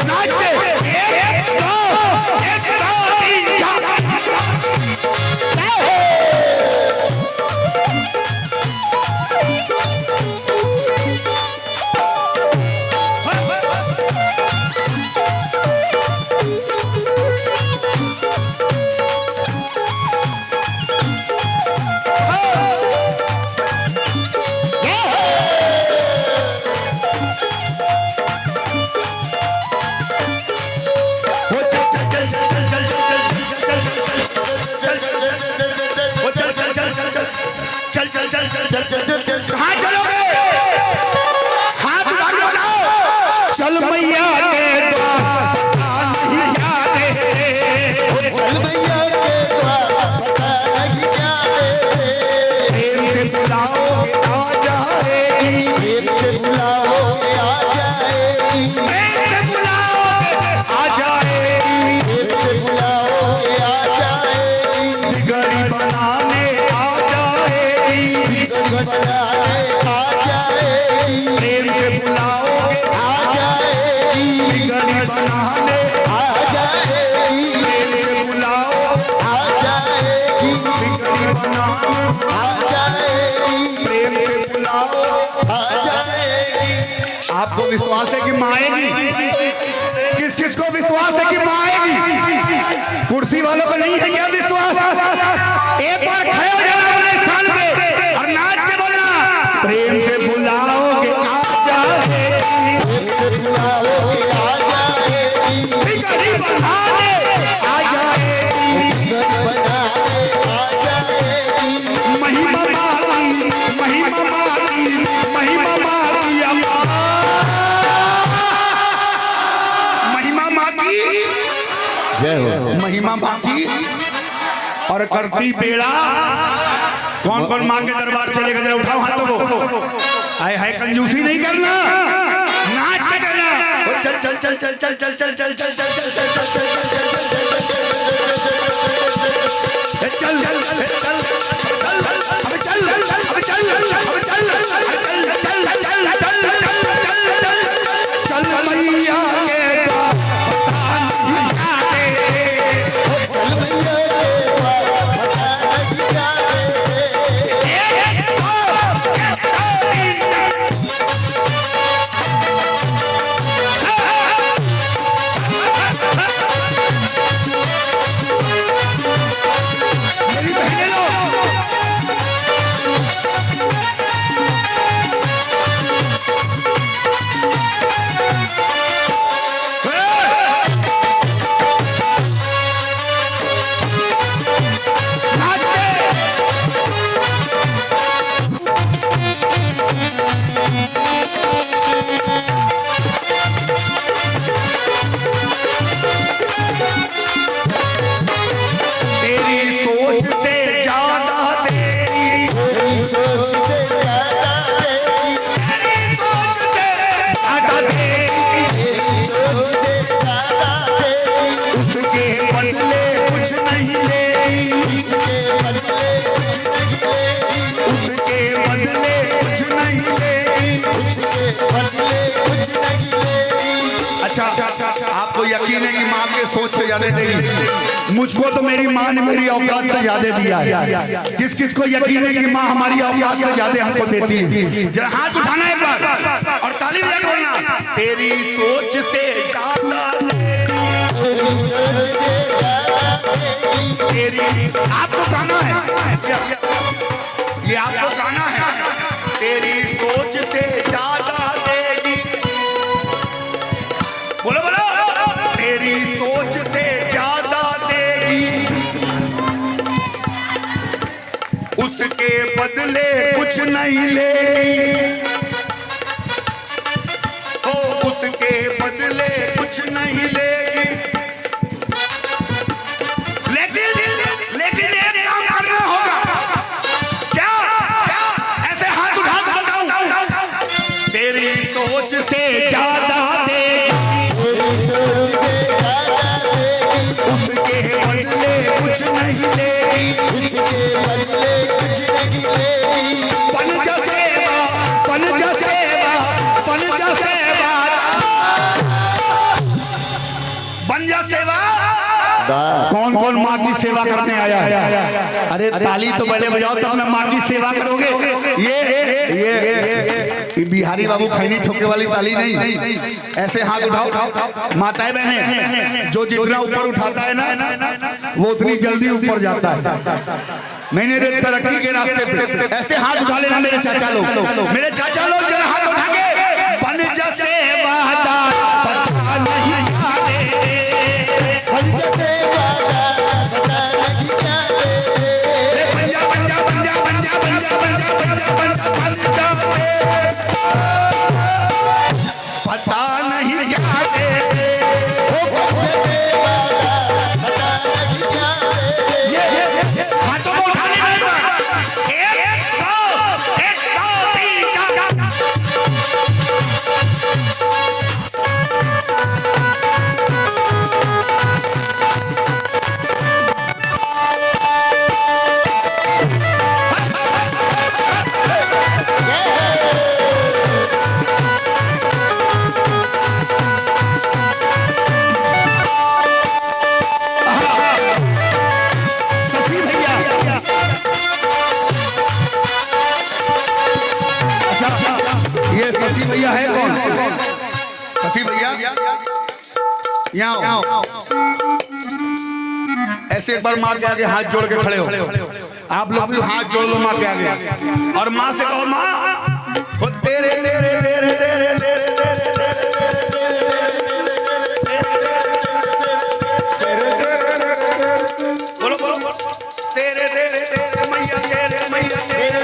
नाचते एक दो तीन चल चल चल चल चल चल चल कहाँ चलोगे? हाथ उठाकर बनाओ। चल मैया के चल मैया के पता नहीं क्या प्रेम से बुलाओ आ जाएगी, प्रेम से बुलाओ आ जाएगी, प्रेम से बुलाओ आ जाएगी, प्रेम से बुलाओ आ जाएगी, बिगड़ी बनाने आ जाएगी, बनाने आ जाएगी, प्रेम से बुलाओ आ जाएगी, बिगड़ी बनाने आ जाएगी, प्रेम से बुलाओ आ जाएगी, बिगड़ी बनाने आ जाएगी, प्रेम से बुलाओ आ जाएगी। आपको विश्वास है कि माँ आएगी? किस किस को विश्वास है कि माँ आएगी? कुर्सी वालों को नहीं है क्या विश्वास? एक बार खड़े हो जाना अपने स्थान पे और नाच के बोलना, प्रेम से बुलाओगे आ जाएगी, प्रेम से बुलाओगे आ जाएगी, बिगड़ी बनाने आ जाएगी, बनाने आ जाएगी, महिमा माती, महिमा माती, महिमा माती अम्मा, महिमा माती, जय हो। महिमा माती और करती बेड़ा। कौन कौन माँ के दरबार चलेगा? जरा उठाओ हाथों को। हाय हाय कंजूसी नहीं करना, नाच के करना। चल चल चल चल चल चल चल चल चल चल चल चल चल तेरी सोच से ज्यादा उसके बदले कुछ नहीं लेगी, उसके बदले कुछ नहीं लेगी। अच्छा आपको यकीन है कि माँ के सोच से ज्यादा देगी? मुझको तो मेरी माँ ने मेरी औकात से ज्यादा दिया है। किस किस को यकीन है कि माँ हमारी औकात से ज्यादा हमको देती है? जरा हाथ उठाना एक बार और ताली बजा के बोलना, तेरी सोच से ज्यादा तेरी। आपको गाना है, ये आपको गाना है। तेरी सोच से ज्यादा देगी, बोलो बोलो, तेरी सोच से ज्यादा देगी, उसके बदले कुछ नहीं लेगी, ओ उसके बदले कुछ नहीं लेगी। लेकिन एक काम करना होगा। क्या? ऐसे हाथ उठा के बताऊं, तेरी सोच से ज्यादा देगी, उसके बदले कुछ नहीं लेगी। पंच सेवा, पंच सेवा, पंच सेवा, सेवा करने आया है। अरे ताली तो पहले बजाओ तब ना माँ की सेवा करोगे। ये बिहारी बाबू खैनी ठोके वाली ताली नहीं, ऐसे हाथ उठाओ। माताएं बहनें, जो जितना ऊपर उठाता है ना वो उतनी जल्दी ऊपर जाता है। मैंने तरक्की के रास्ते पे ऐसे हाथ उठा लेना मेरे चाचा लोग, मेरे चाचा लोग जरा हाथ उठा के बन जा सेवादार पता नहीं पता नहीं ये शशि भैया है कौन? शशि भैया यहाँ ऐसे एक बार माँ के आगे हाथ जोड़ के खड़े हो। आप लोग भी हाथ जोड़ लो माँ के आगे और माँ से कहो माँ तेरे तेरे तेरे तेरे बोलो बोलो तेरे तेरे तेरे मैया तेरे मैया तेरे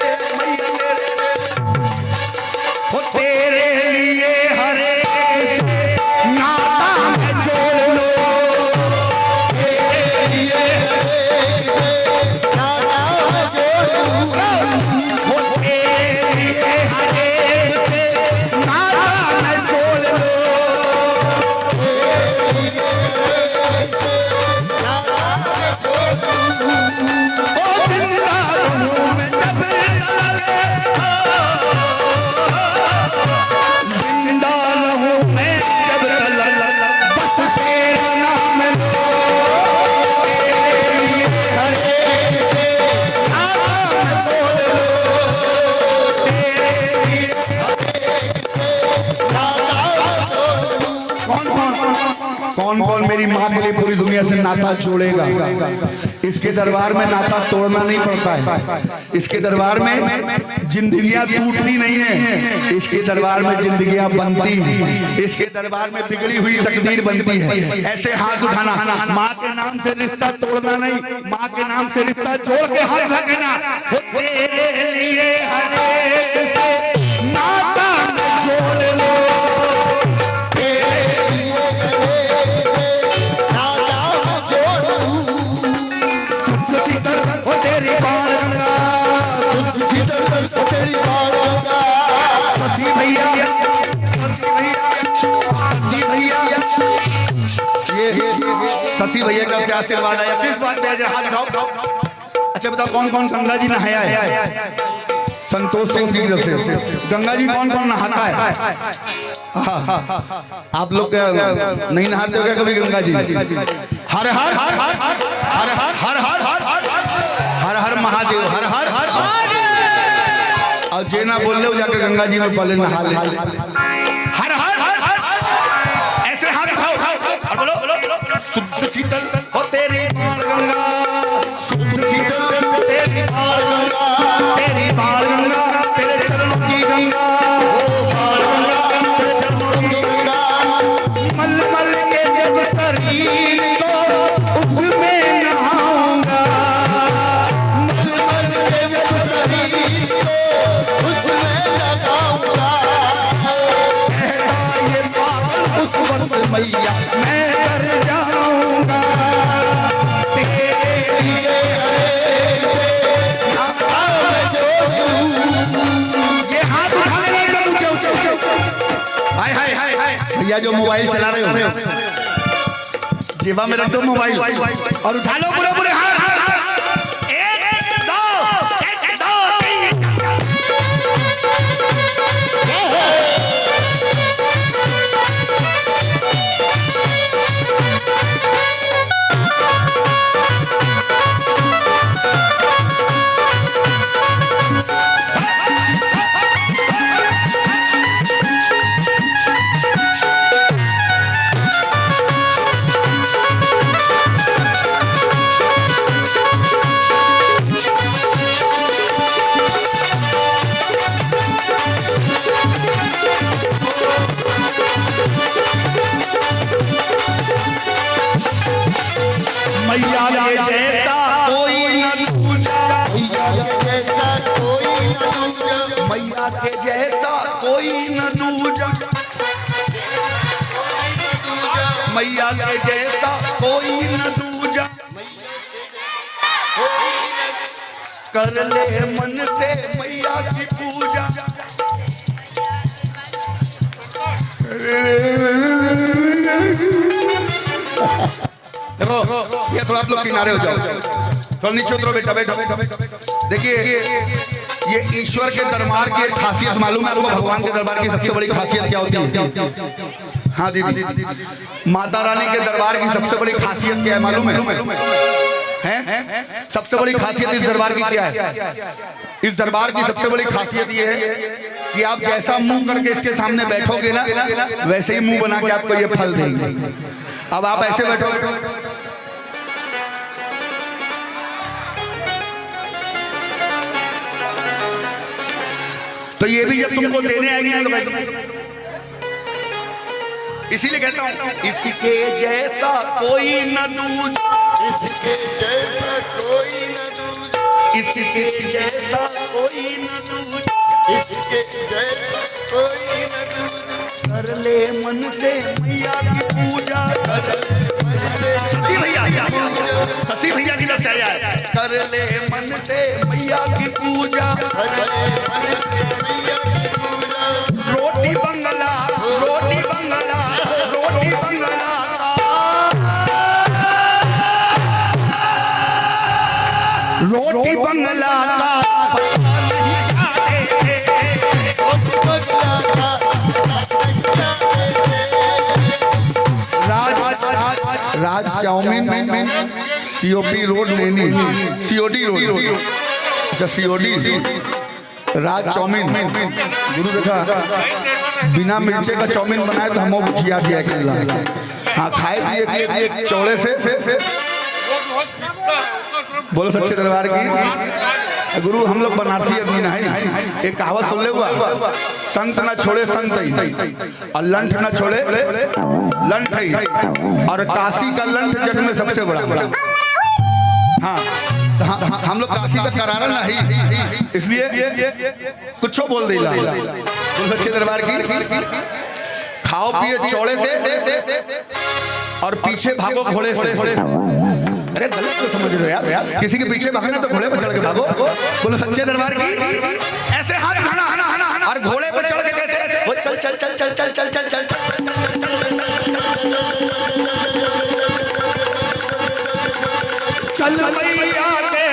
तेरे मैया तेरे लिए हरे नाता में जोड़ लो, तेरे लिए नाता में जोड़ लो, तेरे लिए हरे नाता में जोड़ लो, ओ जिंदा रहूं मैं जब जिंदा रहूं मैं जब बस तेरा नाम लो, तेरे लिए हरे नाम बोल लो, तेरे लिए कौन कौन मेरी माँ के लिए पूरी दुनिया से नाता जोड़ेगा? इसके दरबार में नाता तोड़ना नहीं पड़ता है, इसके दरबार में जिंदगियां टूटती नहीं है, इसके दरबार में जिंदगियां बनती हैं, इसके दरबार में बिगड़ी हुई तकदीर बनती है। ऐसे हाथ उठाना, माँ के नाम से रिश्ता तोड़ना नहीं, माँ के नाम से रिश्ता जोड़ के हाथ लगाना। तेरे लिए हरे नाता जोड़ लो, तेरी बाल गंगा तेरी बाल गंगा शशि भैया ये शशि भैया का क्या आशीर्वाद आया? किस बात पे हाथ उठाओ। अच्छा बताओ कौन कौन गंगा जी नहाया है? संतोष सिंह जी जैसे गंगा जी कौन कौन नहाता है? आप लोग नहीं नहाते हो क्या कभी गंगा जी? हर हर हर हर हर हर हर हर हर हर महादेव, हर हर हर और जेना बोल रहे हो जाकर गंगा जी में पहले नहा ले। हर हर हर ऐसे हाथ उठाओ और बोलो शुद्ध शीतल हो तेरी बाल गंगा, शुद्ध शीतल तेरी बाल गंगा, तेरी बाल गंगा तेरे चरणों की गंगा, बाल गंगा तेरे चरणों की गंगा, मल मल के जब शरीर तो उसमें नहाऊंगा, मल मल के जब शरीर तो उसमें नहाऊंगा, ये बात उस वक्त मैया मैं कर जाऊंगा, तेरे लिए नाता मैं जोड़ूं। ये हाथ उठाने नहीं करूं हाय हाय हाय हाय भैया जो मोबाइल चला रहे हो जेबा में रख दो मोबाइल और उठा लो पूरे पूरे हाथ। एक दो तीन मैया के जैसा कोई न दूजा, मैया के जैसा कोई न दूजा, मैया के जैसा कोई न दूजा, कर ले मन से मैया की पूजा। देखो ये थोड़ा आप लोग किनारे हो जाओ, थोड़ा नीचे उतरो बेटा बेटा बेटा। देखिए ये ईश्वर के दरबार की एक खासियत मालूम है आपको? भगवान के दरबार की सबसे बड़ी खासियत क्या होती है? हाँ दीदी, माता रानी के दरबार की सबसे बड़ी खासियत क्या है मालूम है? सबसे बड़ी खासियत इस दरबार की क्या है? इस दरबार की सबसे बड़ी खासियत ये है कि आप जैसा मुंह करके इसके सामने बैठोगे ना, वैसे ही मुंह बना के आपको ये फल देंगे। अब आप ऐसे बैठो, तो ये भी जब तुमको देने आएगी तो इसीलिए कहता हूं इसके जैसा कोई न दूजा, इसके जैसा कोई न दूजा, इसके जैसा कोई न दूजा, इसके जैसा कोई न दूजा, कर ले मन से मैया की पूजा। सती भैया, सती भैया की तरफ से आया, कर ले मन से मैया की पूजा। रोटी बंगला, रोटी बंगला, रोटी बंगला रोटी बंगला राज चाउमीन सीओपी रोड लेनी, सीओडी रोड, अच्छा सीओडी राज चाउमीन। गुरु देखा बिना मिर्चे का चाउमीन बनाए तो हमको खिया दिया खिला। हाँ खाए पिए चौड़े से बोलो सच्चे दरबार की। गुरु हम लोग बनारसी आदमी ना है, एक कहावत सुन ले हुआ, संत ना छोड़े संत ही और लंठ ना छोड़े लंठ ही, और काशी का लंठ जग में सबसे बड़ा। हाँ हम लोग काशी का करारा नहीं, इसलिए कुछ बोल देगा। बोलो सच्चे दरबार की। खाओ पिए चौड़े से और पीछे भागो घोड़े से। अरे गलत तो समझ रहे हो यार, किसी के पीछे भागना तो घोड़े पर चढ़ के भागो। बोलो सच्चे दरबार की। ऐसे हाथ हना और घोड़े पर चढ़ के कैसे? वो चल चल चल चल चल चल चल चल चल मैया के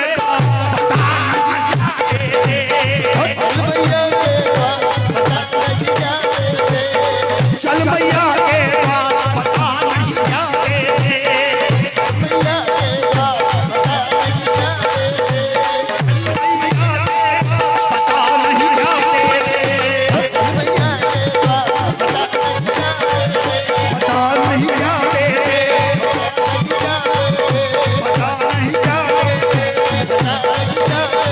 चल मैया के नहीं